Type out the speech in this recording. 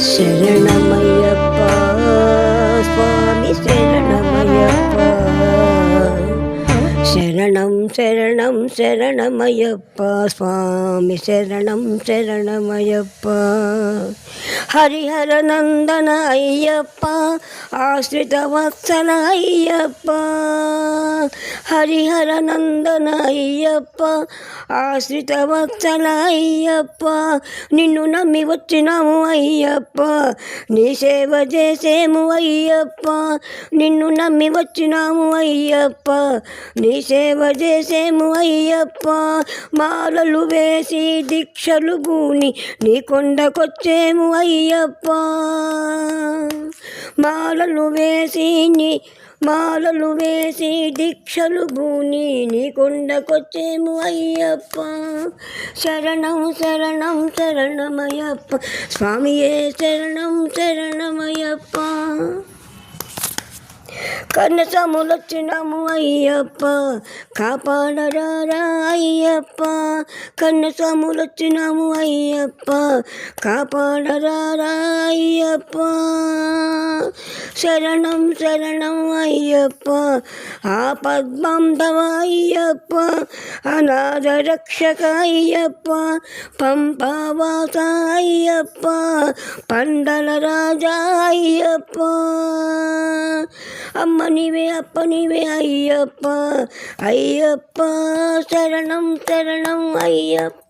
శరణమయ్యప్ప స్వామి శరణమయ్యప్ప శరణం శరణం శరణమయ్యప్ప స్వామి శరణం శరణమయ్యప్ప హరిహర నందన అయ్యప్ప ఆశ్రిత వత్సల అయ్యప్ప హరిహర నందన అయ్యప్ప ఆశ్రిత వత్సల అయ్యప్ప నిన్ను నమ్మి వచ్చినాము అయ్యప్ప నీ సేవ చేసేము అయ్యప్ప నిన్ను నమ్మి వచ్చినాము అయ్యప్ప నీ సేవ చేసేము అయ్యప్ప మాలలు వేసి దీక్షలు గూని నీ కొండకొచ్చేము అయ్యప్ప మాలలు వేసి దీక్షలు భూని నీ కొండకొచ్చేము అయ్యప్ప శరణం శరణం శరణమయ్యప్ప స్వామియే శరణం శరణమయ్యప్ప కన్నసములొచ్చినాము అయ్యప్ప కాపాడరారా అయ్యప్ప కన్నసములొచ్చినాము అయ్యప్ప కాపాడరారా అయ్యప్ప శరణం శరణం అయ్యప్ప ఆపద్బాంధవ అయ్యప్ప అనాథ రక్షక అయ్యప్ప పంపావాస అయ్యప్ప పండల రాజా అయ్యప్ప అమ్మ నీవే అప్ప నీవే అయ్యప్ప అయ్యప్ప శరణం శరణం అయ్యప్ప